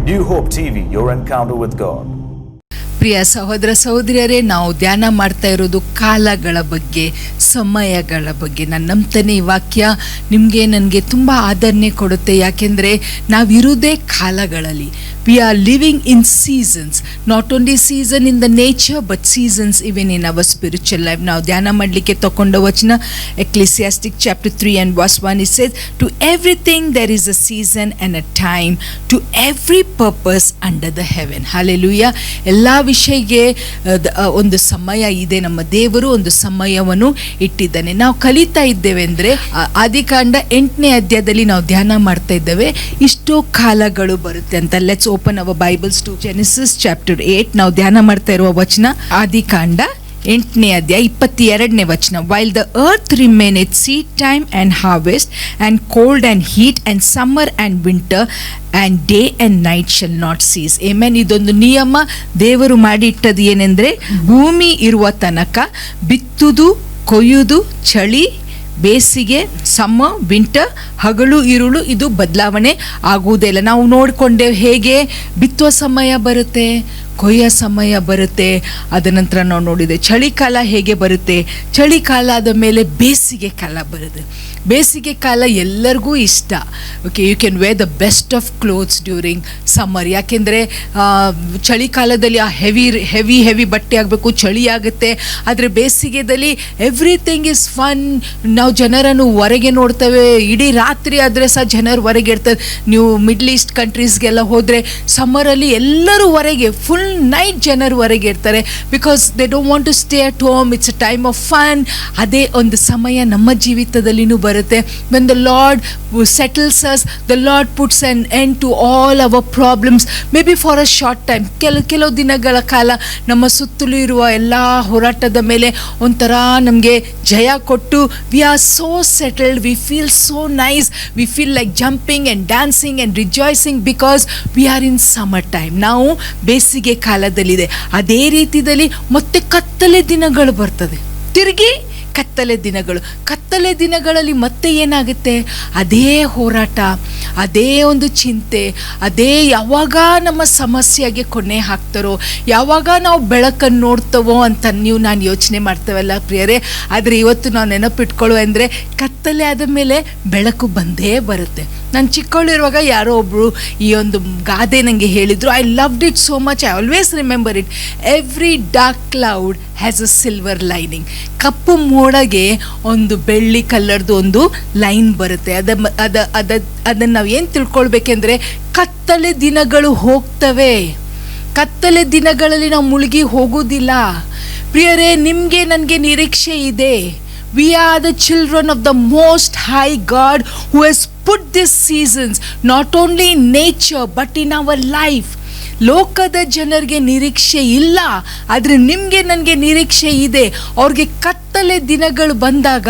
New Hope TV, your encounter with God. ಪ್ರಿಯ ಸಹೋದರ ಸಹೋದರಿಯರೇ, ನಾವು ಧ್ಯಾನ ಮಾಡ್ತಾ ಇರೋದು ಕಾಲಗಳ ಬಗ್ಗೆ, ಸಮಯಗಳ ಬಗ್ಗೆ. ನಾನು ನಂಬ್ತೇನೆ ಈ ವಾಕ್ಯ ನಿಮಗೆ ನನಗೆ ತುಂಬ ಆದರಣೆ ಕೊಡುತ್ತೆ. ಯಾಕೆಂದರೆ ನಾವಿರುವುದೇ ಕಾಲಗಳಲ್ಲಿ. We are living in seasons, not only season in the nature but seasons even in our spiritual life. ನಾವು ಧ್ಯಾನ ಮಾಡಲಿಕ್ಕೆ ತಗೊಂಡ ವಚನ Ecclesiastes chapter 3 and verse 1. It says, to everything there is a season and a time, to every purpose under the heaven. Hallelujah. ಎಲ್ಲ ವಿಷಯಕ್ಕೆ ಒಂದು ಸಮಯ ಇದೆ. ನಮ್ಮ ದೇವರು ಒಂದು ಸಮಯವನ್ನು ಇಟ್ಟಿದ್ದಾನೆ. ನಾವು ಕಲಿತಾ ಇದ್ದೇವೆ ಅಂದರೆ ಆದಿಕಾಂಡ 8ನೇ ಅಧ್ಯಾಯದಲ್ಲಿ ನಾವು ಧ್ಯಾನ ಮಾಡ್ತಾ ಇದ್ದೇವೆ. ಇಷ್ಟೋ ಕಾಲಗಳು ಬರುತ್ತೆ ಅಂತ. Let's open our bibles to Genesis chapter 8. ನಾವು ಧ್ಯಾನ ಮಾಡ್ತಾ ಇರುವ ವಚನ ಆದಿಕಾಂಡ 8ನೇ ಅಧ್ಯಾಯ 22ನೇ ವಚನ. While the earth remaineth seed time and harvest and cold and heat and summer and winter and day and night shall not cease. Amen. ಇದೊಂದು ನಿಯಮ ದೇವರು ಮಾಡಿ ಇಟ್ಟದ್ದು. ಏನೆಂದರೆ ಭೂಮಿ ಇರುವ ತನಕ ಬಿತ್ತುದು, ಕೊಯ್ಯುವುದು, ಚಳಿ, ಬೇಸಿಗೆ, ಸಮ್ಮ, ವಿಂಟರ್, ಹಗಲು ಇರುಳು ಇದು ಬದಲಾವಣೆ ಆಗುವುದೇ ಇಲ್ಲ. ನಾವು ನೋಡಿಕೊಂಡೇವೆ ಹೇಗೆ ಬಿತ್ತುವ ಸಮಯ ಬರುತ್ತೆ, ಕೊಯ್ಯೋ ಸಮಯ ಬರುತ್ತೆ. ಅದ ನಂತರ ನಾವು ನೋಡಿದೆ ಚಳಿಕಾಲ ಹೇಗೆ ಬರುತ್ತೆ, ಚಳಿಕಾಲ ಆದ ಮೇಲೆ ಬೇಸಿಗೆ ಕಾಲ ಬರುತ್ತೆ. ಬೇಸಿಗೆ ಕಾಲ ಎಲ್ಲರಿಗೂ ಇಷ್ಟ. Okay, you can wear the best of clothes during summer. ಯಾಕೆಂದರೆ ಚಳಿಕಾಲದಲ್ಲಿ ಆ ಹೆವಿ ಬಟ್ಟೆ ಆಗಬೇಕು, ಚಳಿ ಆಗುತ್ತೆ. ಆದರೆ ಬೇಸಿಗೆದಲ್ಲಿ ಎವ್ರಿಥಿಂಗ್ ಇಸ್ ಫನ್. ನಾವು ಜನರನ್ನು ಹೊರಗೆ ನೋಡ್ತೇವೆ. ಇಡೀ ರಾತ್ರಿ ಆದರೆ ಸಹ ಜನರು ಹೊರಗೆ ಇರ್ತಾರೆ. ನೀವು ಮಿಡ್ಲ್ ಈಸ್ಟ್ ಕಂಟ್ರೀಸ್ಗೆಲ್ಲ ಹೋದರೆ ಸಮ್ಮರಲ್ಲಿ ಎಲ್ಲರೂ ಹೊರಗೆ, ಫುಲ್ ನೈಟ್ ಜನರು ಹೊರಗೆ ಇರ್ತಾರೆ. Because they don't want to stay at home. It's a time of fun. ಅದೇ ಒಂದು ಸಮಯ ನಮ್ಮ ಜೀವಿತದಲ್ಲಿನೂ ಬರುತ್ತೆ. When the Lord settles us, the Lord puts an end to all our problems, maybe for a short time. ಕೆಲವು ದಿನಗಳ ಕಾಲ ನಮ್ಮ ಸುತ್ತಲೂ ಇರುವ ಎಲ್ಲ ಹೋರಾಟದ ಮೇಲೆ ಒಂಥರ ನಮಗೆ ಜಯ ಕೊಟ್ಟು we are so settled, we feel so nice, we feel like jumping and dancing and rejoicing because we are in summer time. ನಾವು ಬೇಸಿಗೆ ಕಾಲದಲ್ಲಿದೆ. ಅದೇ ರೀತಿಯಲ್ಲಿ ಮತ್ತೆ ಕತ್ತಲೆ ದಿನಗಳು ಬರ್ತದೆ. ತಿರುಗಿ ಕತ್ತಲೆ ದಿನಗಳಲ್ಲಿ ಮತ್ತೆ ಏನಾಗುತ್ತೆ, ಅದೇ ಹೋರಾಟ, ಅದೇ ಒಂದು ಚಿಂತೆ, ಅದೇ ಯಾವಾಗ ನಮ್ಮ ಸಮಸ್ಯೆಗೆ ಕೊನೆ ಹಾಕ್ತಾರೋ, ಯಾವಾಗ ನಾವು ಬೆಳಕನ್ನು ನೋಡ್ತವೋ ಅಂತ ನಾನು ಯೋಚನೆ ಮಾಡ್ತೇವಲ್ಲ ಪ್ರಿಯರೇ. ಆದರೆ ಇವತ್ತು ನಾವು ನೆನಪಿಟ್ಕೊಳ್ಳುವ ಅಂದರೆ ಕತ್ತಲೆ ಆದ ಮೇಲೆ ಬೆಳಕು ಬಂದೇ ಬರುತ್ತೆ. ನಾನು ಚಿಕ್ಕವಳಿರುವಾಗ ಯಾರೋ ಒಬ್ಬರು ಈ ಒಂದು ಗಾದೆ ನನಗೆ ಹೇಳಿದರು. I loved it so much. I always remember it. Every dark cloud has a silver lining. ಕಪ್ಪು ಮೋಡಗೆ ಒಂದು ಬೆಳ್ಳಿ ಕಲರ್ದು ಒಂದು ಲೈನ್ ಬರುತ್ತೆ. ಅದನ್ನು ನಾವು ಏನು ತಿಳ್ಕೊಳ್ಬೇಕೆಂದ್ರೆ ಕತ್ತಲೆ ದಿನಗಳು ಹೋಗ್ತವೆ. ಕತ್ತಲೆ ದಿನಗಳಲ್ಲಿ ನಾವು ಮುಳುಗಿ ಹೋಗೋದಿಲ್ಲ ಪ್ರಿಯರೇ. ನಿಮಗೆ ನನಗೆ ನಿರೀಕ್ಷೆ ಇದೆ. We are the children of the Most High God who has put these seasons not only in nature but in our life. ಲೋಕದ ಜನರಿಗೆ ನಿರೀಕ್ಷೆ ಇಲ್ಲ, ಆದರೆ ನಿಮಗೆ ನನಗೆ ನಿರೀಕ್ಷೆ ಇದೆ. ಅವ್ರಿಗೆ ಕತ್ತಲೆ ದಿನಗಳು ಬಂದಾಗ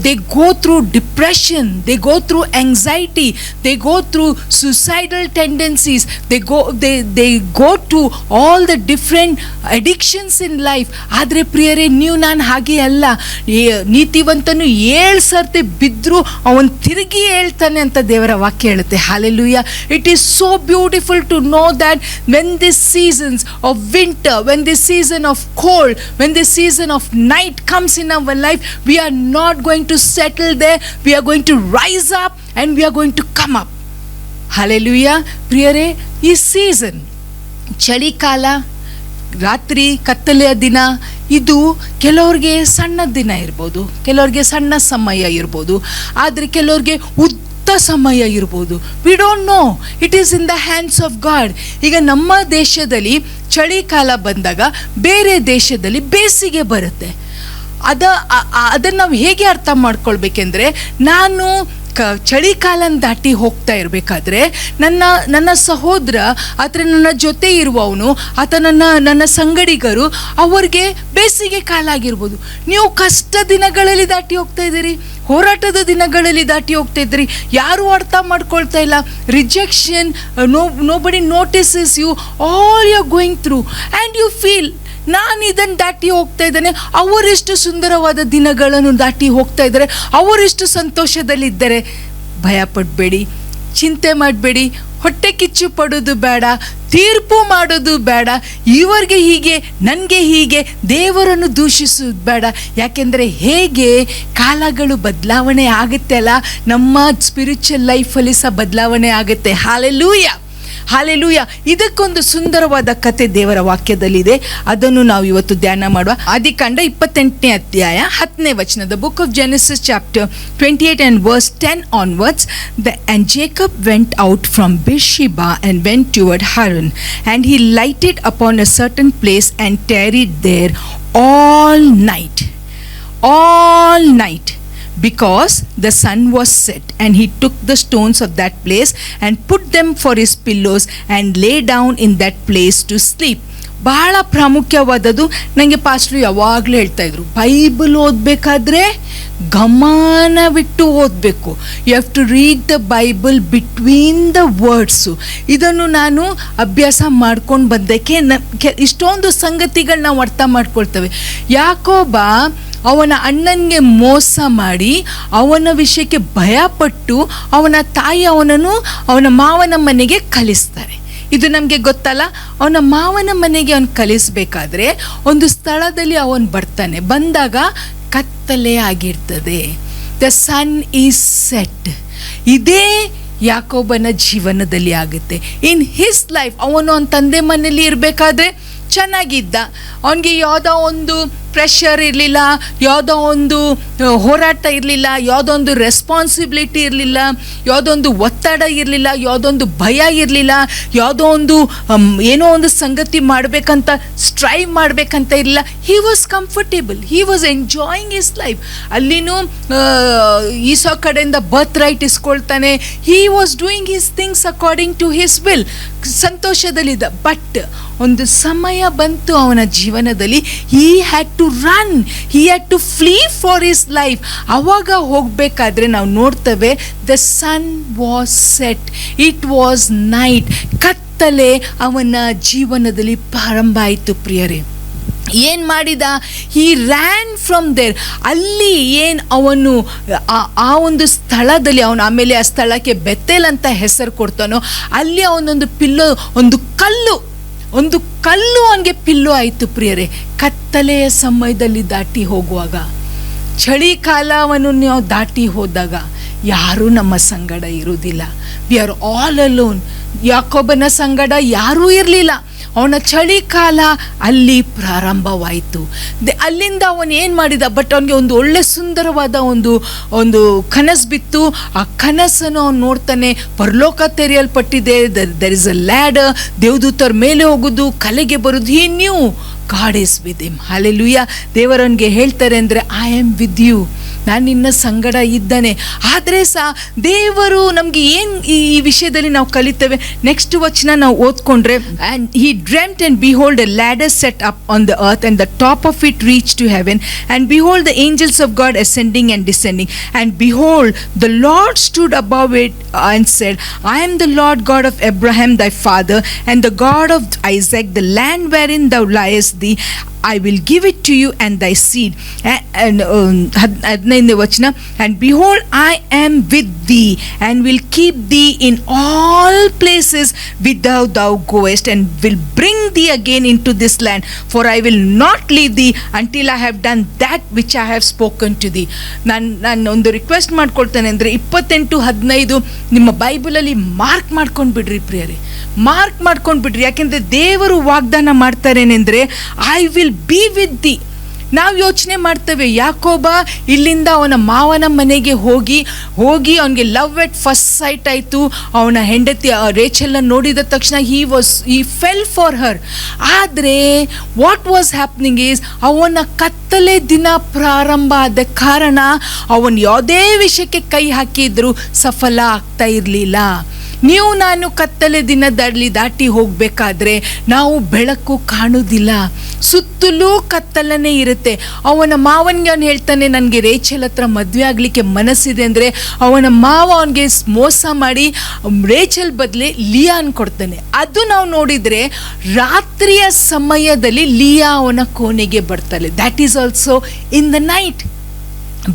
they go through depression, they go through anxiety, they go through suicidal tendencies, they go to all the different addictions in life. ಆದರೆ ಪ್ರಿಯರೇ, ನೀವು ನಾನು ಹಾಗೆ ಅಲ್ಲ. ನೀತಿವಂತನು 7 ಸರ್ತಿ ಬಿದ್ದರೂ ಅವನು ತಿರುಗಿ ಹೇಳ್ತಾನೆ ಅಂತ ದೇವರ ವಾಕ್ಯ ಹೇಳುತ್ತೆ. Hallelujah. It is so beautiful to know that when this seasons of winter, when this season of cold, when this season of night comes in our life, we are not going to settle there. We are going to rise up and we are going to come up. Hallelujah. ಪ್ರಿಯರೇ, ಈ season ಚಳಿಕಾಲ, ರಾತ್ರಿ ಕತ್ತಲೆಯ ದಿನ, ಇದು ಕೆಲವ್ರಿಗೆ ಸಣ್ಣ ದಿನ ಇರ್ಬೋದು, ಕೆಲವ್ರಿಗೆ ಸಣ್ಣ ಸಮಯ ಇರ್ಬೋದು, ಆದರೆ ಕೆಲವ್ರಿಗೆ ಸಮಯ ಇರ್ಬೋದು. We don't know. It is in the hands of god. ಈಗ ನಮ್ಮ ದೇಶದಲ್ಲಿ ಚಳಿಕಾಲ ಬಂದಾಗ ಬೇರೆ ದೇಶದಲ್ಲಿ ಬೇಸಿಗೆ ಬರುತ್ತೆ. ಅದನ್ನು ನಾವು ಹೇಗೆ ಅರ್ಥ ಮಾಡ್ಕೊಳ್ಬೇಕೆಂದ್ರೆ, ನಾನು ಚಳಿಕಾಲನ ದಾಟಿ ಹೋಗ್ತಾ ಇರಬೇಕಾದ್ರೆ ನನ್ನ ಸಹೋದರ ಅಥವಾ ನನ್ನ ಜೊತೆ ಇರುವವನು ಅಥವಾ ನನ್ನ ಸಂಗಡಿಗರು ಅವ್ರಿಗೆ ಬೇಸಿಗೆ ಕಾಲ ಆಗಿರ್ಬೋದು. ನೀವು ಕಷ್ಟ ದಿನಗಳಲ್ಲಿ ದಾಟಿ ಹೋಗ್ತಾ ಇದ್ದೀರಿ, ಹೋರಾಟದ ದಿನಗಳಲ್ಲಿ ದಾಟಿ ಹೋಗ್ತಾ ಇದ್ರಿ. ಯಾರು ಅರ್ಥ ಮಾಡ್ಕೊಳ್ತಾ ಇಲ್ಲ. Rejection, nobody notices you, all you are going through and you feel ನಾನು ಇದನ್ನು ದಾಟಿ ಹೋಗ್ತಾ ಇದ್ದೇನೆ, ಅವರೆಷ್ಟು ಸುಂದರವಾದ ದಿನಗಳನ್ನು ದಾಟಿ ಹೋಗ್ತಾ ಇದ್ದಾರೆ, ಅವರೆಷ್ಟು ಸಂತೋಷದಲ್ಲಿದ್ದಾರೆ. ಭಯ ಪಡಬೇಡಿ, ಚಿಂತೆ ಮಾಡಬೇಡಿ, ಹೊಟ್ಟೆ ಕಿಚ್ಚು ಪಡೋದು ಬೇಡ, ತೀರ್ಪು ಮಾಡೋದು ಬೇಡ, ಇವ್ರಿಗೆ ಹೀಗೆ ನನಗೆ ಹೀಗೆ ದೇವರನ್ನು ದೂಷಿಸೋದು ಬೇಡ. ಯಾಕೆಂದರೆ ಹೇಗೆ ಕಾಲಗಳು ಬದಲಾವಣೆ ಆಗುತ್ತೆ ಅಲ್ಲ, ನಮ್ಮ ಸ್ಪಿರಿಚುವಲ್ ಲೈಫಲ್ಲಿ ಸಹ ಬದಲಾವಣೆ ಆಗುತ್ತೆ. Hallelujah, hallelujah. ಇದಕ್ಕೊಂದು ಸುಂದರವಾದ ಕತೆ ದೇವರ ವಾಕ್ಯದಲ್ಲಿದೆ, ಅದನ್ನು ನಾವು ಇವತ್ತು ಧ್ಯಾನ ಮಾಡುವ. ಆದಿಕಾಂಡ 28ನೇ ಅಧ್ಯಾಯ 10ನೇ ವಚನ. The book of Genesis chapter 28 and verse 10 onwards. And Jacob went out from Beersheba and went toward Haran, and he lighted upon a certain place and tarried there all night, because the sun was set. And he took the stones of that place and put them for his pillows and lay down in that place to sleep. ಬಹಳ ಪ್ರಾಮುಖ್ಯವಾದದ್ದು. ನನಗೆ pastor ಯಾವಾಗಲೂ ಹೇಳ್ತಾ ಇದ್ರು, Bible ಓದಬೇಕಾದ್ರೆ ಗಮನವಿಟ್ಟು ಓದಬೇಕು. You have to read the Bible between the words. ಇದನ್ನು ನಾನು ಅಭ್ಯಾಸ ಮಾಡ್ಕೊಂಡು ಬಂದಕ್ಕೆ ಇಷ್ಟೊಂದು ಸಂಗತಿಗಳು ನಾವು ಅರ್ಥ ಮಾಡ್ಕೊಳ್ತೇವೆ. ಯಾಕೋಬ ಅವನ ಅಣ್ಣನಿಗೆ ಮೋಸ ಮಾಡಿ ಅವನ ವಿಷಯಕ್ಕೆ ಭಯಪಟ್ಟು ಅವನ ತಾಯಿ ಅವನನ್ನು ಅವನ ಮಾವನ ಮನೆಗೆ ಕಳಿಸ್ತಾರೆ. ಇದು ನಮಗೆ ಗೊತ್ತಲ್ಲ. ಅವನ ಮಾವನ ಮನೆಗೆ ಅವನು ಕಳಿಸ್ಬೇಕಾದ್ರೆ ಒಂದು ಸ್ಥಳದಲ್ಲಿ ಅವನು ಬರ್ತಾನೆ. ಬಂದಾಗ ಕತ್ತಲೆ ಆಗಿರ್ತದೆ. The sun is set. ಇದೇ ಯಾಕೋಬನ ಜೀವನದಲ್ಲಿ ಆಗುತ್ತೆ. ಇನ್ ಹಿಸ್ ಲೈಫ್ ಅವನು ಅವನ ತಂದೆ ಮನೆಯಲ್ಲಿ ಇರಬೇಕಾದ್ರೆ ಚೆನ್ನಾಗಿದ್ದ. ಅವನಿಗೆ ಯಾವುದೋ ಒಂದು ಪ್ರೆಷರ್ ಇರಲಿಲ್ಲ, ಯಾವುದೋ ಒಂದು ಹೋರಾಟ ಇರಲಿಲ್ಲ, ಯಾವುದೋ ಒಂದು ರೆಸ್ಪಾನ್ಸಿಬಿಲಿಟಿ ಇರಲಿಲ್ಲ, ಯಾವುದೋ ಒಂದು ಒತ್ತಡ ಇರಲಿಲ್ಲ, ಯಾವುದೋ ಒಂದು ಭಯ ಇರಲಿಲ್ಲ, ಯಾವುದೋ ಒಂದು ಏನೋ ಒಂದು ಸಂಗತಿ ಮಾಡಬೇಕಂತ ಸ್ಟ್ರೈವ್ ಮಾಡಬೇಕಂತ ಇರಲಿಲ್ಲ. He was comfortable, he was enjoying his life. ಅಲ್ಲಿನೂ ಈಸೋ ಕಡೆಯಿಂದ ಬರ್ತ್ ರೈಟ್ ಇಸ್ಕೊಳ್ತಾನೆ. He was doing his things according to his will. ಸಂತೋಷದಲ್ಲಿದ್ದ. ಬಟ್ ಒಂದು ಸಮಯ ಬಂತು ಅವನ ಜೀವನದಲ್ಲಿ. He had to run, he had to flee for his life. ಅವಾಗ ಹೋಗಬೇಕಾದ್ರೆ ನಾವು ನೋಡ್ತೇವೆ, the sun was set, it was night. ಕತ್ತಲೆ ಅವನ ಜೀವನದಲ್ಲಿ ಪ್ರಾರಂಭ ಆಯಿತು ಪ್ರಿಯರೇ. ಏನು ಮಾಡಿದ? He ran from there. ಅಲ್ಲಿ ಏನು ಅವನು ಆ ಒಂದು ಸ್ಥಳದಲ್ಲಿ ಅವನು ಆಮೇಲೆ ಆ ಸ್ಥಳಕ್ಕೆ ಬೆತ್ತೇಲ್ ಅಂತ ಹೆಸರು ಕೊಡ್ತಾನೋ, ಅಲ್ಲಿ ಅವನೊಂದು ಪಿಲ್ಲೋ, ಒಂದು ಕಲ್ಲು ಅವನಿಗೆ ಪಿಲ್ಲು ಆಯಿತು ಪ್ರಿಯರೇ. ಕತ್ತಲೆಯ ಸಮಯದಲ್ಲಿ ದಾಟಿ ಹೋಗುವಾಗ, ಚಳಿಗಾಲವನ್ನು ನಾವು ದಾಟಿ ಹೋದಾಗ ಯಾರೂ ನಮ್ಮ ಸಂಗಡ ಇರುವುದಿಲ್ಲ. We are all alone. ಯಾಕೋಬನ ಸಂಗಡ ಯಾರೂ ಇರಲಿಲ್ಲ. ಅವನ ಚಳಿಗಾಲ ಅಲ್ಲಿ ಪ್ರಾರಂಭವಾಯಿತು. ಅಲ್ಲಿಂದ ಅವನು ಏನು ಮಾಡಿದ? ಬಟ್ ಅವನಿಗೆ ಒಂದು ಒಳ್ಳೆ ಸುಂದರವಾದ ಒಂದು ಕನಸು ಬಿತ್ತು. ಆ ಕನಸನ್ನು ಅವನು ನೋಡ್ತಾನೆ. ಪರಲೋಕ ತೆರೆಯಲ್ಪಟ್ಟಿದೆ, ದರ್ ಇಸ್ ಅ ಲ್ಯಾಡರ್, ದೇವದೂತರ ಮೇಲೆ ಹೋಗೋದು, ಕಲೆಗೆ ಬರೋದು. He knew God is with him. Hallelujah. ದೇವರವನಿಗೆ ಹೇಳ್ತಾರೆ ಅಂದರೆ, ಐ ಆಮ್ ವಿತ್ ಯು, ನಾನು ನಿನ್ನ ಸಂಗಡ ಇದ್ದಾನೆ. ಆದರೆ ಸಹ ದೇವರು ನಮಗೆ ಏನು ಈ ವಿಷಯದಲ್ಲಿ ನಾವು ಕಲಿತೇವೆ. ನೆಕ್ಸ್ಟ್ ವಚನ ನಾವು ಓದ್ಕೊಂಡ್ರೆ, and he dreamt and behold a ladder set up on the earth and the top of it reach to heaven and behold the angels of God ascending and descending and behold the Lord stood above it and said, I am the Lord God of Abraham thy father and the God of Isaac. The land wherein thou liest thee I will give it to you and thy seed. And 15ನೇ ವಚನ, and behold I am with thee and will keep thee in all places whither thou goest and will bring thee again into this land, for I will not leave thee until I have done that which I have spoken to thee. ನಾನು ಒಂದು request ಮಾಡ್ಕೊಳ್ತೇನೆ ಅಂದರೆ 28:15 ನಿಮ್ಮ ಬೈಬಲಲ್ಲಿ mark ಮಾಡ್ಕೊಂಡು ಬಿಡ್ರಿ ಪ್ರಿಯರೇ, mark ಮಾಡ್ಕೊಂಡು ಬಿಡ್ರಿ. ಯಾಕೆಂದರೆ ದೇವರು ವಾಗ್ದಾನ ಮಾಡ್ತಾರೇನೆಂದರೆ, I will be with thee. ನಾವು ಯೋಚನೆ ಮಾಡ್ತೇವೆ, ಯಾಕೋಬ ಇಲ್ಲಿಂದ ಅವನ ಮಾವನ ಮನೆಗೆ ಹೋಗಿ ಅವನಿಗೆ ಲವ್ ಎಟ್ ಫಸ್ಟ್ ಸೈಟ್ ಆಯಿತು. ಅವನ ಹೆಂಡತಿ ರೇಚಲ್ನ ನೋಡಿದ ತಕ್ಷಣ he fell for her. ಆದರೆ ವಾಟ್ ವಾಸ್ ಹ್ಯಾಪ್ನಿಂಗ್ ಈಸ್, ಅವನ ಕತ್ತಲೆ ದಿನ ಪ್ರಾರಂಭ ಆದ ಕಾರಣ ಅವನು ಯಾವುದೇ ವಿಷಯಕ್ಕೆ ಕೈ ಹಾಕಿದ್ರು ಸಫಲ ಆಗ್ತಾ ಇರಲಿಲ್ಲ. ನೀವು ನಾನು ಕತ್ತಲೆ ದಿನದಲ್ಲಿ ದಾಟಿ ಹೋಗಬೇಕಾದ್ರೆ ನಾವು ಬೆಳಕು ಕಾಣುವುದಿಲ್ಲ, ಸುತ್ತಲೂ ಕತ್ತಲನೇ ಇರುತ್ತೆ. ಅವನ ಮಾವನಿಗೆ ಅವನು ಹೇಳ್ತಾನೆ, ನನಗೆ ರೇಚಲ್ ಹತ್ರ ಮದುವೆ ಆಗಲಿಕ್ಕೆ ಮನಸ್ಸಿದೆ ಅಂದರೆ ಅವನ ಮಾವ ಅವನಿಗೆ ಮೋಸ ಮಾಡಿ ರೇಚಲ್ ಬದಲೇ ಲಿಯಾನ್ ಕೊಡ್ತಾನೆ. ಅದು ನಾವು ನೋಡಿದರೆ ರಾತ್ರಿಯ ಸಮಯದಲ್ಲಿ ಲಿಯಾ ಅವನ ಕೋಣೆಗೆ ಬರ್ತಾಳೆ. That is also in the night.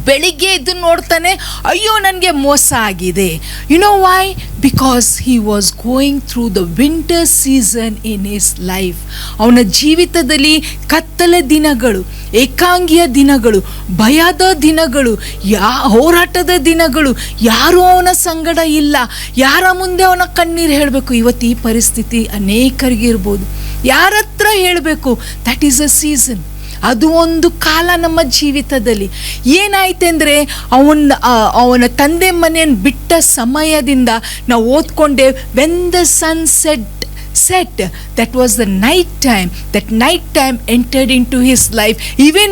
ಬೆಳಿಗ್ಗೆ ಎದ್ದು ನೋಡ್ತಾನೆ, ಅಯ್ಯೋ ನನಗೆ ಮೋಸ ಆಗಿದೆ. You know why? Because he was going through the winter season in his life. ಅವನ ಜೀವಿತದಲ್ಲಿ ಕತ್ತಲೆ ದಿನಗಳು, ಏಕಾಂಗಿಯ ದಿನಗಳು, ಭಯದ ದಿನಗಳು, ಹೋರಾಟದ ದಿನಗಳು, ಯಾರೂ ಅವನ ಸಂಗಡ ಇಲ್ಲ. ಯಾರ ಮುಂದೆ ಅವನ ಕಣ್ಣೀರು ಹೇಳಬೇಕು? ಇವತ್ತು ಈ ಪರಿಸ್ಥಿತಿ ಅನೇಕರಿಗೆ ಇರ್ಬೋದು. ಯಾರ ಹತ್ರ ಹೇಳಬೇಕು? That is a season. ಅದು ಒಂದು ಕಾಲ ನಮ್ಮ ಜೀವಿತದಲ್ಲಿ. ಏನಾಯ್ತೆಂದರೆ ಅವನ ತಂದೆ ಮನೆಯನ್ನು ಬಿಟ್ಟ ಸಮಯದಿಂದ ನಾವು ಓದ್ಕೊಂಡೆ, when the sun set, that was the night time. That night time entered into his life, even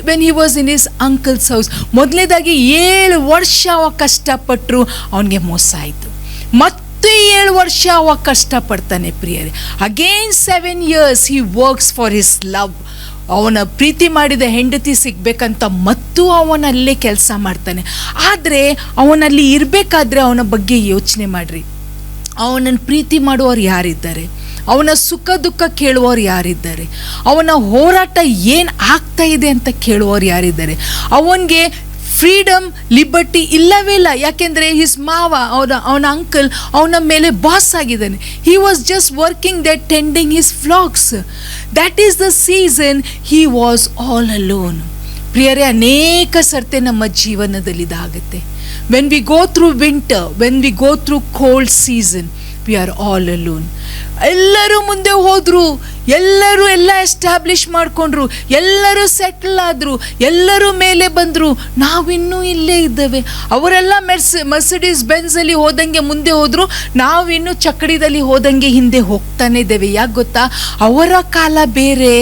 when he was in his uncle's house. ಮೊದಲನೇದಾಗಿ 7 ವರ್ಷ ಅವ ಕಷ್ಟಪಟ್ಟರು, ಅವನಿಗೆ ಮೋಸ ಆಯಿತು. ಮತ್ತು 7 ವರ್ಷ ಅವ ಕಷ್ಟಪಡ್ತಾನೆ ಪ್ರಿಯರೇ. Again 7 years he works for his love. ಅವನ ಪ್ರೀತಿ ಮಾಡಿದ ಹೆಂಡತಿ ಸಿಗ್ಬೇಕಂತ ಮತ್ತು ಅವನಲ್ಲೇ ಕೆಲಸ ಮಾಡ್ತಾನೆ. ಆದರೆ ಅವನಲ್ಲಿ ಇರಬೇಕಾದ್ರೆ ಅವನ ಬಗ್ಗೆ ಯೋಚನೆ ಮಾಡ್ರಿ. ಅವನನ್ನು ಪ್ರೀತಿ ಮಾಡುವವರು ಯಾರಿದ್ದಾರೆ? ಅವನ ಸುಖ ದುಃಖ ಕೇಳುವವರು ಯಾರಿದ್ದಾರೆ? ಅವನ ಹೋರಾಟ ಏನು ಆಗ್ತಾ ಇದೆ ಅಂತ ಕೇಳುವವರು ಯಾರಿದ್ದಾರೆ? ಅವನಿಗೆ ಫ್ರೀಡಮ್, ಲಿಬರ್ಟಿ ಇಲ್ಲವೇ ಇಲ್ಲ. ಯಾಕೆಂದರೆ ಹಿಸ್ ಮಾವ, ಅವನ ಅಂಕಲ್ ಅವನ ಮೇಲೆ ಬಾಸ್ ಆಗಿದ್ದಾನೆ. He was just working they, tending his flax. That is the season he was all alone. ಪ್ರಿಯರೇ, ಅನೇಕ ಸರ್ತೆ ನಮ್ಮ ಜೀವನದಲ್ಲಿ ಇದಾಗುತ್ತೆ. When we go through winter, when we go through cold season, we are all alone. ಎಲ್ಲರೂ ಮುಂದೆ ಹೋದರು, ಎಲ್ಲರೂ ಎಲ್ಲ ಎಸ್ಟಾಬ್ಲಿಷ್ ಮಾಡಿಕೊಂಡ್ರು, ಎಲ್ಲರೂ ಸೆಟ್ಲ್ ಆದರು, ಎಲ್ಲರೂ ಮೇಲೆ ಬಂದರು, ನಾವಿನ್ನೂ ಇಲ್ಲೇ ಇದ್ದೇವೆ. ಅವರೆಲ್ಲ ಮರ್ಸಿಡೀಸ್ ಬೆನ್ಸಲ್ಲಿ ಹೋದಂಗೆ ಮುಂದೆ ಹೋದರು, ನಾವಿನ್ನೂ ಚಕ್ಕಡಿದಲ್ಲಿ ಹೋದಂಗೆ ಹಿಂದೆ ಹೋಗ್ತಾನೆ ಇದ್ದೇವೆ. ಯಾಕೆ ಗೊತ್ತಾ? ಅವರ ಕಾಲ ಬೇರೆ,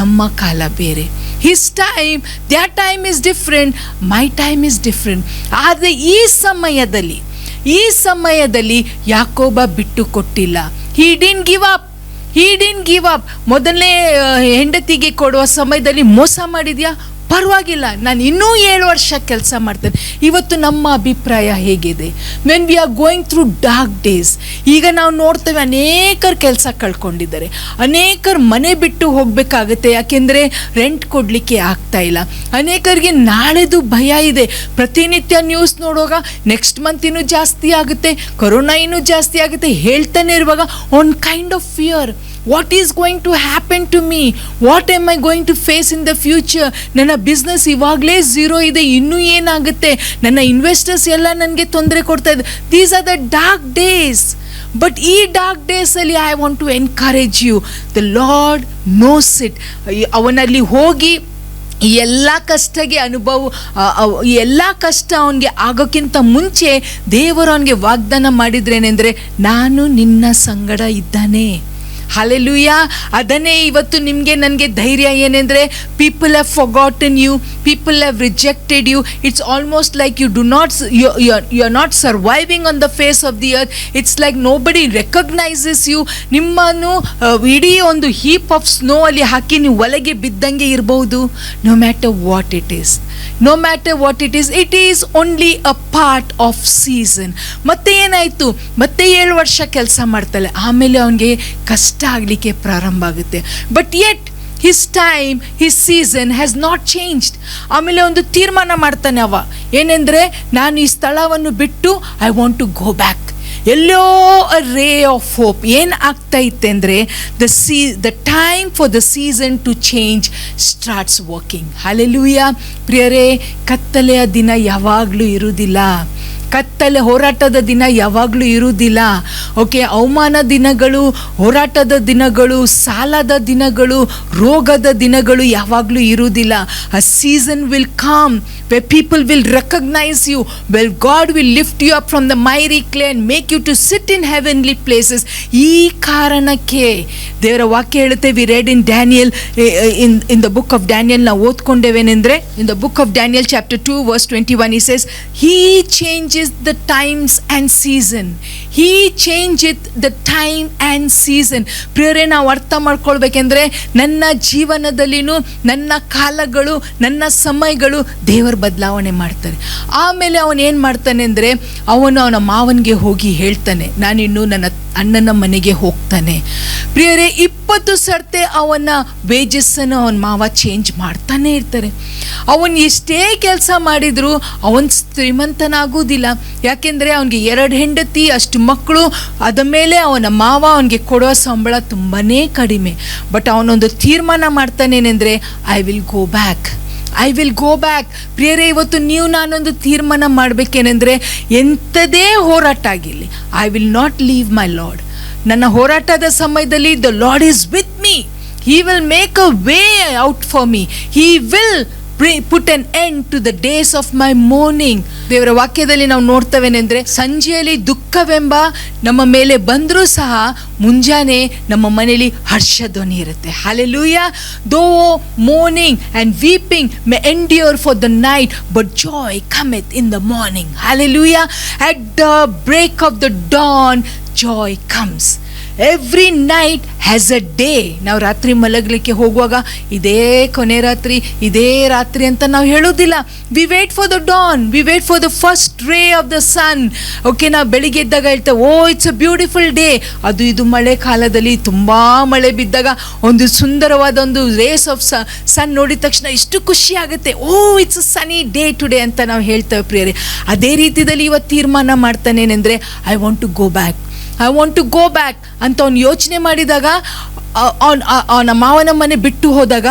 ನಮ್ಮ ಕಾಲ ಬೇರೆ. His time, that time is different, my time is different. ಆದರೆ ಈ ಸಮಯದಲ್ಲಿ ಯಾಕೋಬ ಬಿಟ್ಟು ಕೊಟ್ಟಿಲ್ಲ. He didn't give up. ಮೊದಲನೇ ಹೆಂಡತಿಗೆ ಕೊಡುವ ಸಮಯದಲ್ಲಿ ಮೋಸ ಮಾಡಿದ್ಯಾ? ಪರವಾಗಿಲ್ಲ, ನಾನು ಇನ್ನೂ 7 ವರ್ಷ ಕೆಲಸ ಮಾಡ್ತೇನೆ. ಇವತ್ತು ನಮ್ಮ ಅಭಿಪ್ರಾಯ ಹೇಗಿದೆ? When we are going through dark days, ಈಗ ನಾವು ನೋಡ್ತೇವೆ ಅನೇಕರು ಕೆಲಸ ಕಳ್ಕೊಂಡಿದ್ದಾರೆ, ಅನೇಕರು ಮನೆ ಬಿಟ್ಟು ಹೋಗಬೇಕಾಗುತ್ತೆ. ಯಾಕೆಂದರೆ ರೆಂಟ್ ಕೊಡಲಿಕ್ಕೆ ಆಗ್ತಾ ಇಲ್ಲ. ಅನೇಕರಿಗೆ ನಾಳೆದು ಭಯ ಇದೆ. ಪ್ರತಿನಿತ್ಯ ನ್ಯೂಸ್ ನೋಡುವಾಗ ನೆಕ್ಸ್ಟ್ ಮಂತ್ ಇನ್ನೂ ಜಾಸ್ತಿ ಆಗುತ್ತೆ, ಕೊರೋನಾ ಇನ್ನೂ ಜಾಸ್ತಿ ಆಗುತ್ತೆ ಹೇಳ್ತಾನೆ ಇರುವಾಗ one kind of fear. What is going to happen to me? What am I going to face in the future? ನನ್ನ ಬಿಸ್ನೆಸ್ ಇವಾಗಲೇ 0 ಇದೆ, ಇನ್ನೂ ಏನಾಗುತ್ತೆ? ನನ್ನ ಇನ್ವೆಸ್ಟರ್ಸ್ ಎಲ್ಲ ನನಗೆ ತೊಂದರೆ ಕೊಡ್ತಾ ಇದೆ. These are the dark days. But ಈ ಡಾರ್ಕ್ ಡೇಸಲ್ಲಿ I want to encourage you, the Lord knows it. ಅವನಲ್ಲಿ ಹೋಗಿ ಈ ಎಲ್ಲ ಕಷ್ಟಗೆ ಎಲ್ಲ ಕಷ್ಟ ಅವನಿಗೆ ಆಗೋಕ್ಕಿಂತ ಮುಂಚೆ ದೇವರು ಅವನಿಗೆ ವಾಗ್ದಾನ ಮಾಡಿದ್ರೇನೆಂದರೆ, ನಾನು ನಿನ್ನ ಸಂಗಡ ಇದ್ದಾನೆ. ಹಲ್ಲೆಲೂಯಾ. ಅದನ್ನೇ ಇವತ್ತು ನಿಮಗೆ ನನಗೆ ಧೈರ್ಯ ಏನೆಂದರೆ, people have forgotten you, people have rejected you. It's almost like you are not surviving on the face of the earth. It's like nobody recognises you. ನಿಮ್ಮನ್ನು ಇಡೀ ಒಂದು ಹೀಪ್ ಆಫ್ ಸ್ನೋ ಅಲ್ಲಿ ಹಾಕಿ ನೀವು ಒಳಗೆ ಬಿದ್ದಂಗೆ ಇರಬಹುದು. No matter what it is, it is only a part of season. ಮತ್ತೆ ಏನಾಯಿತು? ಮತ್ತೆ 7 ವರ್ಷ ಕೆಲಸ ಮಾಡ್ತಾಳೆ, ಆಮೇಲೆ ಅವನಿಗೆ ಕಷ್ಟ ಆಗಲಿಕ್ಕೆ ಪ್ರಾರಂಭ ಆಗುತ್ತೆ. But yet his time, his season has not changed. ಆಮೇಲೆ ಒಂದು ತೀರ್ಮಾನ ಮಾಡ್ತಾನೆ ಅವ, ಏನೆಂದರೆ ನಾನು ಈ ಸ್ಥಳವನ್ನು ಬಿಟ್ಟು I want to go back. ಎಲ್ಲೋ ಅ ರೇ ಆಫ್ ಹೋಪ್. ಏನು ಆಗ್ತಾ ಇತ್ತೆ ಅಂದರೆ, the time for the season to change starts working. Hallelujah. ಪ್ರಿಯರೇ, ಕತ್ತಲೆಯ ದಿನ ಯಾವಾಗಲೂ ಇರುವುದಿಲ್ಲ. ಹೋರಾಟದ ದಿನ ಯಾವಾಗಲೂ ಇರುವುದಿಲ್ಲ. ಓಕೆ, ಅವಮಾನ ದಿನಗಳು, ಹೋರಾಟದ ದಿನಗಳು, ಸಾಲದ ದಿನಗಳು, ರೋಗದ ದಿನಗಳು ಯಾವಾಗಲೂ ಇರುವುದಿಲ್ಲ. A season will come where people will recognize you, where God will lift you up from the miry clay and make you to sit in heavenly places. ಈ ಕಾರಣಕ್ಕೆ ದೇವರ ವಾಕ್ಯ ಹೇಳುತ್ತೆ, we read in Daniel, in the book of Daniel ನಾವು ಓದ್ಕೊಂಡೇವೇನೆಂದರೆ, in the book of Daniel chapter 2 verse 21 he says, he changes the times and season. He changeth the time and season. ಪ್ರಿಯರೇ, ನಾವು ಅರ್ಥ ಮಾಡ್ಕೊಳ್ಬೇಕೆಂದ್ರೆ, ನನ್ನ ಜೀವನದಲ್ಲಿನೂ ನನ್ನ ಕಾಲಗಳು, ನನ್ನ ಸಮಯಗಳು ದೇವರು ಬದಲಾವಣೆ ಮಾಡ್ತಾರೆ. ಆಮೇಲೆ ಅವನು ಏನು ಮಾಡ್ತಾನೆ ಅಂದರೆ, ಅವನ ಮಾವನಿಗೆ ಹೋಗಿ ಹೇಳ್ತಾನೆ, ನಾನಿನ್ನು ನನ್ನ ಅಣ್ಣನ ಮನೆಗೆ ಹೋಗ್ತಾನೆ. ಪ್ರಿಯರೇ, 20 ಸರ್ತೆ ಅವನ ವೇಜಸ್ಸನ್ನು ಅವನ ಮಾವ ಚೇಂಜ್ ಮಾಡ್ತಾನೆ ಇರ್ತಾರೆ. ಅವನು ಎಷ್ಟೇ ಕೆಲಸ ಮಾಡಿದ್ರು ಅವನ್ ಶ್ರೀಮಂತನಾಗುವುದಿಲ್ಲ. ಯಾಕೆಂದರೆ ಅವನಿಗೆ 2 ಹೆಂಡತಿ, ಅಷ್ಟು ಮಕ್ಕಳು, ಅದ ಮೇಲೆ ಅವನ ಮಾವ ಅವನಿಗೆ ಕೊಡೋ ಸಂಬಳ ತುಂಬಾ ಕಡಿಮೆ. ಬಟ್ ಅವನೊಂದು ತೀರ್ಮಾನ ಮಾಡ್ತಾನೇನೆಂದರೆ ಐ ವಿಲ್ ಗೋ ಬ್ಯಾಕ್. ಪ್ರಿಯರೇ, ಇವತ್ತು ನೀವು ನಾನೊಂದು ತೀರ್ಮಾನ ಮಾಡಬೇಕೇನೆಂದರೆ, ಎಂಥದೇ ಹೋರಾಟ ಆಗಿರಲಿ, I will not leave my lord. ನನ್ನ ಹೋರಾಟದ ಸಮಯದಲ್ಲಿ the lord is with me. He will make a way out for me. He will put an end to the days of my mourning. ದೇವರ ವಾಕ್ಯದಲ್ಲಿ ನಾವು ನೋಡ್ತವೇನೆಂದ್ರೆ, ಸಂಜೆಯಲ್ಲಿ ದುಃಖವೆಂಬ ನಮ್ಮ ಮೇಲೆ ಬಂದರೂ ಸಹ ಮುಂಜಾನೆ ನಮ್ಮ ಮನೆಯಲ್ಲಿ ಹರ್ಷಧ್ವನಿ ಇರುತ್ತೆ. Hallelujah. Though mourning and weeping may endure for the night, but joy cometh in the morning. Hallelujah. At the break of the dawn, joy comes. Every night has a day. ನಾವು ರಾತ್ರಿ ಮಲಗಲಿಕ್ಕೆ ಹೋಗುವಾಗ ಇದೇ ಕೊನೆ ರಾತ್ರಿ, ಇದೇ ರಾತ್ರಿ ಅಂತ ನಾವು ಹೇಳೋದಿಲ್ಲ. We wait for the dawn, we wait for the first ray of the sun. Okay, ನಾವು ಬೆಳಿಗ್ಗೆ ಎದ್ದಾಗ ಹೇಳ್ತೇವೆ, oh it's a beautiful day. ಅದು ಇದು ಮಳೆ ಕಾಲದಲ್ಲಿ ತುಂಬ ಮಳೆ ಬಿದ್ದಾಗ ಒಂದು ಸುಂದರವಾದ ಒಂದು ರೇಸ್ ಆಫ್ ಸನ್ ನೋಡಿದ ತಕ್ಷಣ ಎಷ್ಟು ಖುಷಿ ಆಗುತ್ತೆ. ಓ it's a Sunny day today ಅಂತ ನಾವು ಹೇಳ್ತೇವೆ ಪ್ರಿಯರೇ. ಅದೇ ರೀತಿಯಲ್ಲಿ ಇವತ್ತು ತೀರ್ಮಾನ ಮಾಡ್ತಾನೇನೆಂದರೆ, I want to go back ಅಂತ ಅವ್ನು ಯೋಚನೆ ಮಾಡಿದಾಗ, ಅವನ ಮಾವನ ಮನೆ ಬಿಟ್ಟು ಹೋದಾಗ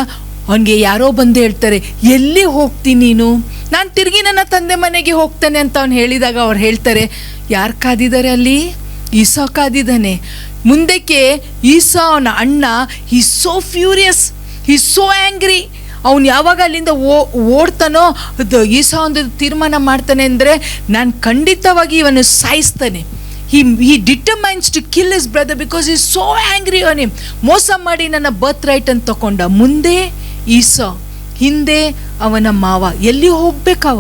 ಅವನಿಗೆ ಯಾರೋ ಬಂದು ಹೇಳ್ತಾರೆ, ಎಲ್ಲಿ ಹೋಗ್ತೀನಿ ನೀನು? ನಾನು ತಿರುಗಿ ನನ್ನ ತಂದೆ ಮನೆಗೆ ಹೋಗ್ತಾನೆ ಅಂತ ಅವ್ನು ಹೇಳಿದಾಗ ಅವ್ರು ಹೇಳ್ತಾರೆ, ಯಾರು ಕಾದಿದ್ದಾರೆ ಅಲ್ಲಿ? ಈಸಾ ಕಾದಿದ್ದಾನೆ. ಮುಂದಕ್ಕೆ ಈಸಾ ಅವನ ಅಣ್ಣ, ಹಿ ಸೋ ಫ್ಯೂರಿಯಸ್, ಹಿ ಸೋ ಆ್ಯಂಗ್ರಿ. ಅವನು ಯಾವಾಗ ಅಲ್ಲಿಂದ ಓಡ್ತಾನೋ, ಈಸಾ ಒಂದು ತೀರ್ಮಾನ ಮಾಡ್ತಾನೆ ಅಂದರೆ, ನಾನು ಖಂಡಿತವಾಗಿ ಇವನು ಸಾಯಿಸ್ತಾನೆ. He determines to kill his brother because he is so angry on him. ಮೋಸ ಮಾಡಿ ನನ್ನ ಬರ್ತ್ ರೈಟ್ ಅಂತ ತಗೊಂಡ. ಮುಂದೆ ಈಸಾ, ಹಿಂದೆ ಅವನ ಮಾವ. ಎಲ್ಲಿ ಹೋಗ್ಬೇಕವ?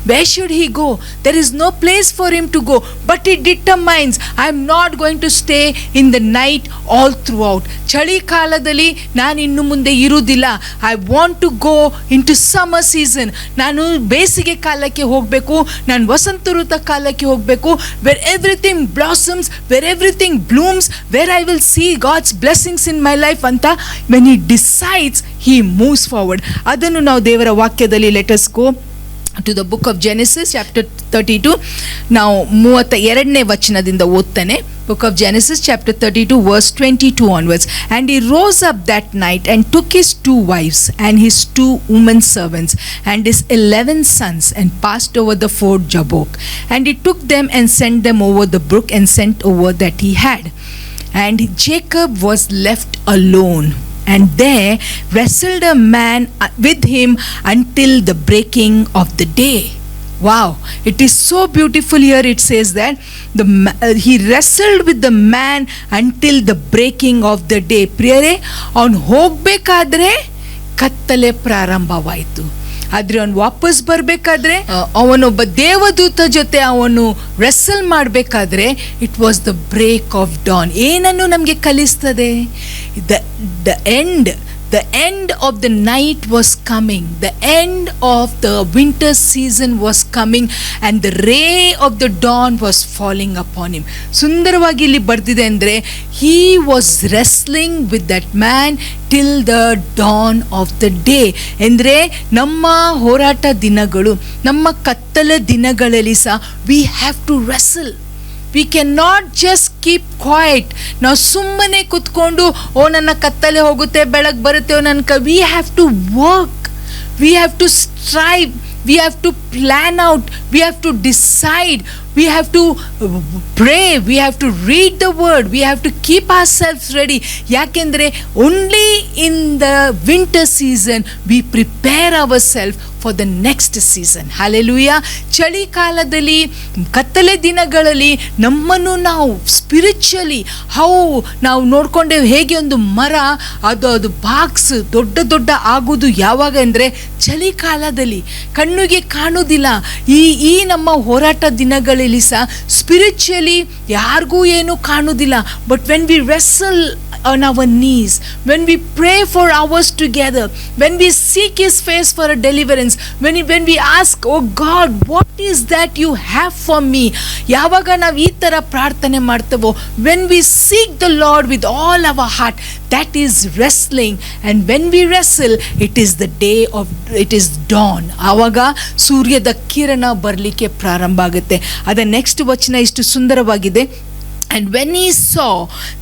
Where should he go? There is no place for him to go. But he determines, I am not going to stay in the night all throughout. ಚಳಿಕಾಲದಲ್ಲಿ ನಾನು ಇನ್ನು ಮುಂದೆ ಇರುವುದಿಲ್ಲ. I want to go into summer season. ನಾನು ಬೇಸಿಗೆ ಕಾಲಕ್ಕೆ ಹೋಗಬೇಕು, ನಾನು ವಸಂತ ಋತು ಕಾಲಕ್ಕೆ ಹೋಗಬೇಕು. Where everything blossoms, where everything blooms, where I will see God's blessings in my life ಅಂತ when he decides, he moves forward. ಅದನ್ನು ನಾವು ದೇವರ ವಾಕ್ಯದಲ್ಲಿ let us go to the book of Genesis chapter 32. ನಾವು 32ನೇ ವಚನದಿಂದ ಓದ್ತಾನೆ. Book of Genesis chapter 32 verse 22 onwards. And he rose up that night and took his 2 wives and his 2 women servants and his 11 sons and passed over the ford Jabbok. And he took them and sent them over the brook and sent over that he had. And Jacob was left alone, and there wrestled a man with him until the breaking of the day. Wow, it is so beautiful here. It says that he wrestled with the man until the breaking of the day. ಪ್ರಿಯರೇ, ಅವನು ಹೋಗಬೇಕಾದ್ರೆ ಕತ್ತಲೆ ಪ್ರಾರಂಭವಾಯಿತು. ಆದರೆ ಅವನು ವಾಪಸ್ ಬರಬೇಕಾದ್ರೆ, ಅವನೊಬ್ಬ ದೇವದೂತ ಜೊತೆ ಅವನು ರೆಸಲ್ ಮಾಡಬೇಕಾದ್ರೆ, it was the break of dawn. ಏನನ್ನು ನಮಗೆ ಕಲಿಸ್ತದೆ? The end of the night was coming. The end of the winter season was coming, and the ray of the dawn was falling upon him. ಸುಂದರವಾಗಿ ಇಲ್ಲಿ ಬರ್ದಿದೆ ಅಂದರೆ, he was wrestling with that man till the dawn of the day. ಅಂದರೆ ನಮ್ಮ ಹೋರಾಟ ದಿನಗಳು, ನಮ್ಮ ಕತ್ತಲ ದಿನಗಳಲ್ಲಿ ಸಹ we have to wrestle. We cannot just keep quiet. ನಾವು ಸುಮ್ಮನೆ ಕೂತ್ಕೊಂಡು, ಓ ನನ್ನ ಕತ್ತಲೆ ಹೋಗುತ್ತೆ, ಬೆಳಗ್ಗೆ ಬರುತ್ತೆ, we have to work, we have to strive, we have to plan out, we have to decide, we have to pray, we have to read the word, we have to keep ourselves ready. ಯಾಕೆಂದರೆ only in the winter season we prepare ourselves for the next season. Hallelujah. ಚಳಿಕಾಲದಲ್ಲಿ, ಕತ್ತಲೆ ದಿನಗಳಲ್ಲಿ ನಮ್ಮನ್ನು ನಾವು spiritually ನಾವು ನೋಡ್ಕೊಂಡೇವೆ. ಹೇಗೆ ಒಂದು ಮರ ಅದು ಬಾಕ್ಸ್ ದೊಡ್ಡ ಆಗೋದು ಯಾವಾಗ ಅಂದರೆ ಚಳಿಕಾಲದಲ್ಲಿ, ಕಣ್ಣಿಗೆ ಕಾಣೋದಿಲ್ಲ. ಈ ನಮ್ಮ ಹೋರಾಟ ದಿನಗಳಲ್ಲಿ ದಿನಗಳಲ್ಲಿ ಸಹ ಸ್ಪಿರಿಚುಯಲಿ ಯಾರಿಗೂ ಏನೂ ಕಾಣೋದಿಲ್ಲ. But when we wrestle on our knees, when we pray for hours together, when we seek his face for a deliverance, when we ask, oh God, what is that you have for me, ಯಾವಾಗ ನಾವು ಈ ಥರ ಪ್ರಾರ್ಥನೆ ಮಾಡ್ತೇವೋ, when we seek the Lord with all our heart, that is wrestling. And when we wrestle, it is dawn. ಆವಾಗ ಸೂರ್ಯದ ಕಿರಣ ಬರಲಿಕ್ಕೆ ಪ್ರಾರಂಭ ಆಗುತ್ತೆ. ಅದರ ನೆಕ್ಸ್ಟ್ ವಚನ ಇಷ್ಟು ಸುಂದರವಾಗಿದೆ. And when he saw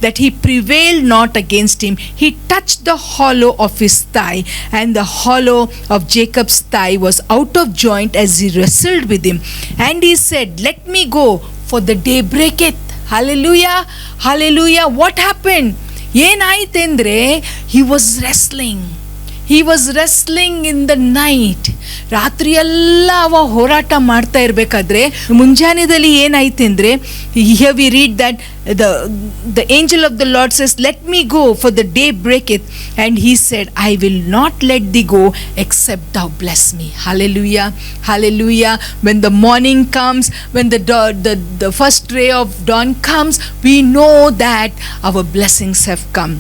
that he prevailed not against him, he touched the hollow of his thigh, and the hollow of Jacob's thigh was out of joint as he wrestled with him. And he said, let me go, for the day breaketh. Hallelujah, hallelujah. What happened? ಏನಾಯ್ತೆಂದ್ರೆ he was wrestling in the night. ರಾತ್ರಿ ಎಲ್ಲ ಅವ ಹೋರಾಟ ಮಾಡ್ತಾ ಇರಬೇಕಾದ್ರೆ ಮುಂಜಾನೆದಲ್ಲಿ ಏನಾಯ್ತು ಅಂದರೆ, here we read that the angel of the Lord says, let me go, for the day breaketh. And he said, I will not let thee go except thou bless me. Hallelujah, hallelujah. When the morning comes, when the first ray of dawn comes, we know that our blessings have come.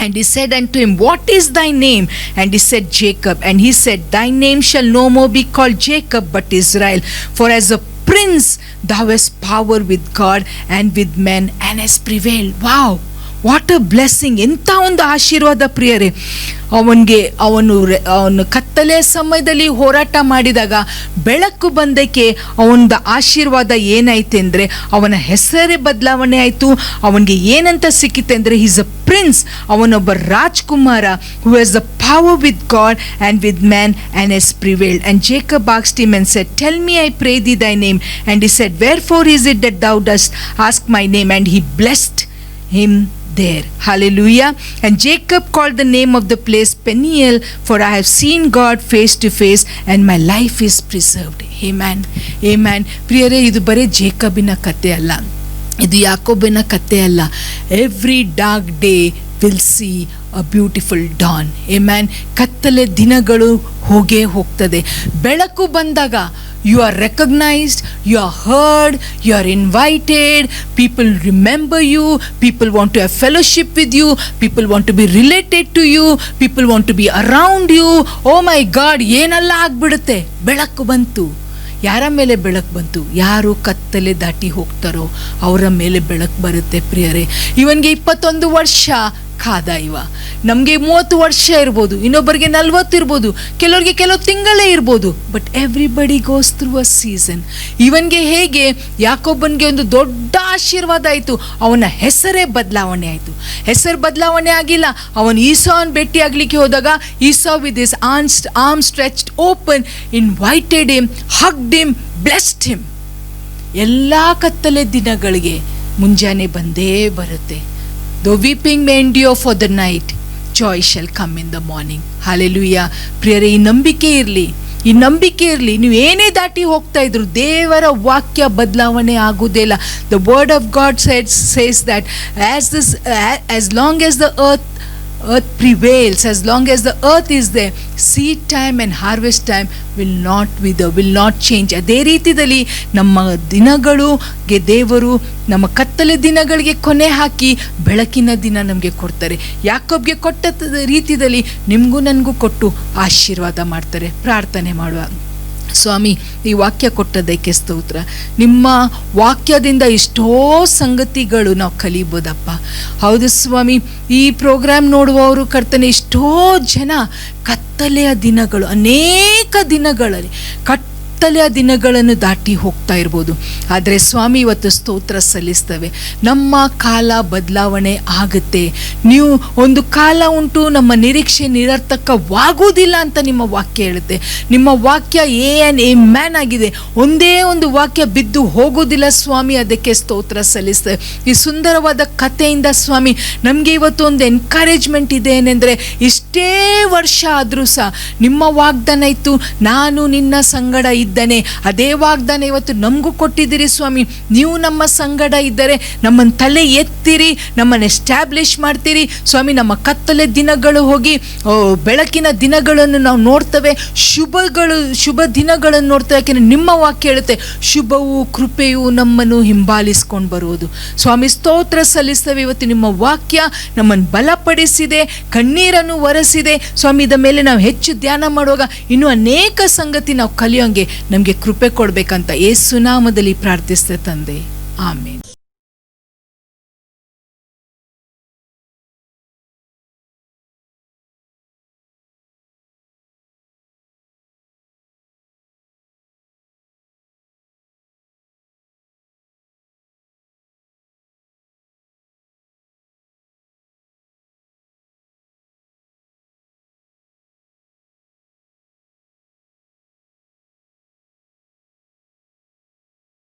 And he said unto him, what is thy name? And he said, Jacob. And he said, thy name shall no more be called Jacob, but Israel. For as a prince thou hast power with God and with men, and hast prevailed. Wow, what a blessing! ಎಂಥ ಒಂದು ಆಶೀರ್ವಾದ ಪ್ರಿಯರೇ. ಅವನು ಕತ್ತಲೆ ಸಮಯದಲ್ಲಿ ಹೋರಾಟ ಮಾಡಿದಾಗ ಬೆಳಕು ಬಂದಕ್ಕೆ ಅವನ ಆಶೀರ್ವಾದ ಏನಾಯ್ತು ಅಂದರೆ, ಅವನ ಹೆಸರೇ ಬದಲಾವಣೆ ಆಯಿತು. ಅವನಿಗೆ ಏನಂತ ಸಿಕ್ಕಿತೆ ಅಂದರೆ, ಈಸ್ ಅ ಪ್ರಿನ್ಸ್, ಅವನೊಬ್ಬ ರಾಜ್ಕುಮಾರ, who has the power with God and with man and has prevailed. And Jacob asked him and said, tell me, I pray thee, thy name. And he said, wherefore is it that thou dost ask my name? And he blessed him there. Hallelujah. And Jacob called the name of the place Peniel, for I have seen God face to face, and my life is preserved. Amen, amen. ಪ್ರಿಯರೇ, ಇದು ಬರೀ ಜೇಕಬಿನ ಕತೆ ಅಲ್ಲ, ಇದು ಯಾಕೋಬನ ಕತೆ ಅಲ್ಲ. Every dark day will see a beautiful Don. Amen. ಕತ್ತಲೆ ದಿನಗಳು ಹೋಗೇ ಹೋಗ್ತದೆ. ಬೆಳಕು ಬಂದಾಗ you are recognized, you are heard, you are invited, people remember you, people want to have fellowship with you, people want to be related to you, people want to be around you. Oh my God, ಏನೆಲ್ಲ ಆಗ್ಬಿಡುತ್ತೆ. ಬೆಳಕು ಬಂತು. ಯಾರ ಮೇಲೆ ಬೆಳಕು ಬಂತು? ಯಾರು ಕತ್ತಲೆ ದಾಟಿ ಹೋಗ್ತಾರೋ ಅವರ ಮೇಲೆ ಬೆಳಕು ಬರುತ್ತೆ ಪ್ರಿಯರೇ. ಇವನಿಗೆ 21 ವರ್ಷ ಕಾದ ಇವ. ನಮಗೆ 30 ವರ್ಷ ಇರ್ಬೋದು, ಇನ್ನೊಬ್ಬರಿಗೆ 40 ಇರ್ಬೋದು, ಕೆಲವರಿಗೆ ಕೆಲವು ತಿಂಗಳೇ ಇರ್ಬೋದು. But everybody goes through a season. ಇವನಿಗೆ ಹೇಗೆ ಯಾಕೋಬನಿಗೆ ಒಂದು ದೊಡ್ಡ ಆಶೀರ್ವಾದ ಆಯಿತು, ಅವನ ಹೆಸರೇ ಬದಲಾವಣೆ ಆಯಿತು. ಹೆಸರು ಬದಲಾವಣೆ ಆಗಿಲ್ಲ. ಅವನು ಈಸಾನ್ ಭೇಟಿ ಆಗಲಿಕ್ಕೆ ಹೋದಾಗ Esau with his arm stretched open invited him, hugged him, blessed him. ಎಲ್ಲ ಕತ್ತಲೆ ದಿನಗಳಿಗೆ ಮುಂಜಾನೆ ಬಂದೇ ಬರುತ್ತೆ. Though weeping may endure for the night, joy shall come in the morning. Hallelujah. ಪ್ರಿಯರೇ, ಈ ನಂಬಿಕೆ ಇರಲಿ. ನೀವು ಏನೇ ದಾಟಿ ಹೋಗ್ತಾ ಇದ್ರು, ದೇವರ ವಾಕ್ಯ ಬದಲಾವಣೆ ಆಗುವುದೇ ಇಲ್ಲ. The word of God says that as long as the earth prevails, as long as the earth is there, seed time and harvest time will not wither, will not change. ಅದೇ ರೀತಿಯಲ್ಲಿ ನಮ್ಮ ದಿನಗಳಿಗೆ ದೇವರು ನಮ್ಮ ಕತ್ತಲೆ ದಿನಗಳಿಗೆ ಕೊನೆ ಹಾಕಿ ಬೆಳಕಿನ ದಿನ ನಮಗೆ ಕೊಡ್ತಾರೆ. ಯಾಕೋಬ್ಗೆ ಕೊಟ್ಟ ರೀತಿಯಲ್ಲಿ ನಿಮಗೂ ನನಗೂ ಕೊಟ್ಟು ಆಶೀರ್ವಾದ ಮಾಡ್ತಾರೆ. ಪ್ರಾರ್ಥನೆ ಮಾಡುವ. ಸ್ವಾಮಿ, ಈ ವಾಕ್ಯ ಕೊಟ್ಟದಕ್ಕೆ ಸ್ತೋತ್ರ. ನಿಮ್ಮ ವಾಕ್ಯದಿಂದ ಎಷ್ಟೋ ಸಂಗತಿಗಳು ನಾವು ಕಲಿಬೋದಪ್ಪ. ಹೌದು ಸ್ವಾಮಿ, ಈ ಪ್ರೋಗ್ರಾಮ್ ನೋಡುವವರು ಕರ್ತನೆ, ಎಷ್ಟೋ ಜನ ಕತ್ತಲೆಯ ದಿನಗಳು, ಅನೇಕ ದಿನಗಳಲ್ಲಿ ಕತ್ತಲೆಯ ದಿನಗಳನ್ನು ದಾಟಿ ಹೋಗ್ತಾ ಇರ್ಬೋದು. ಆದರೆ ಸ್ವಾಮಿ, ಇವತ್ತು ಸ್ತೋತ್ರ ಸಲ್ಲಿಸ್ತೇವೆ. ನಮ್ಮ ಕಾಲ ಬದಲಾವಣೆ ಆಗುತ್ತೆ. ನೀವು ಒಂದು ಕಾಲ ಉಂಟು, ನಮ್ಮ ನಿರೀಕ್ಷೆ ನಿರರ್ಥಕವಾಗುವುದಿಲ್ಲ ಅಂತ ನಿಮ್ಮ ವಾಕ್ಯ ಹೇಳುತ್ತೆ. ನಿಮ್ಮ ವಾಕ್ಯ ಆಮೆನ್ ಆಗಿದೆ. ಒಂದೇ ಒಂದು ವಾಕ್ಯ ಬಿದ್ದು ಹೋಗೋದಿಲ್ಲ ಸ್ವಾಮಿ. ಅದಕ್ಕೆ ಸ್ತೋತ್ರ ಸಲ್ಲಿಸ್ತೇವೆ. ಈ ಸುಂದರವಾದ ಕಥೆಯಿಂದ ಸ್ವಾಮಿ ನಮಗೆ ಇವತ್ತು ಒಂದು ಎನ್ಕರೇಜ್ಮೆಂಟ್ ಇದೆ. ಏನೆಂದರೆ, ಇಷ್ಟೇ ವರ್ಷ ಆದರೂ ಸಹ ನಿಮ್ಮ ವಾಗ್ದಾನ ಇತ್ತು, ನಾನು ನಿನ್ನ ಸಂಗಡ ವಾಗ್ದಾನೆ, ಅದೇ ವಾಗ್ದಾನ ಇವತ್ತು ನಮಗೂ ಕೊಟ್ಟಿದ್ದೀರಿ ಸ್ವಾಮಿ. ನೀವು ನಮ್ಮ ಸಂಗಡ ಇದ್ದರೆ ನಮ್ಮನ್ನು ತಲೆ ಎತ್ತಿರಿ, ನಮ್ಮನ್ನು ಎಸ್ಟಾಬ್ಲಿಷ್ ಮಾಡ್ತೀರಿ ಸ್ವಾಮಿ. ನಮ್ಮ ಕತ್ತಲೆ ದಿನಗಳು ಹೋಗಿ ಬೆಳಕಿನ ದಿನಗಳನ್ನು ನಾವು ನೋಡ್ತೇವೆ, ಶುಭ ದಿನಗಳನ್ನು ನೋಡ್ತೇವೆ. ಯಾಕೆಂದರೆ ನಿಮ್ಮ ವಾಕ್ಯ ಹೇಳುತ್ತೆ, ಶುಭವು ಕೃಪೆಯು ನಮ್ಮನ್ನು ಹಿಂಬಾಲಿಸ್ಕೊಂಡು ಬರುವುದು. ಸ್ವಾಮಿ ಸ್ತೋತ್ರ ಸಲ್ಲಿಸ್ತೇವೆ. ಇವತ್ತು ನಿಮ್ಮ ವಾಕ್ಯ ನಮ್ಮನ್ನು ಬಲಪಡಿಸಿದೆ, ಕಣ್ಣೀರನ್ನು ಒರೆಸಿದೆ ಸ್ವಾಮಿ. ಇದ ಮೇಲೆ ನಾವು ಹೆಚ್ಚು ಧ್ಯಾನ ಮಾಡುವಾಗ ಇನ್ನೂ ಅನೇಕ ಸಂಗತಿ ನಾವು ಕಲಿಯೋಂಗೆ ನಮಗೆ ಕೃಪೆ ಕೊಡಬೇಕಂತ ಯೇಸು ನಾಮದಲ್ಲಿ ಪ್ರಾರ್ಥಿಸ್ತೇವೆ ತಂದೆ, ಆಮೇನ್.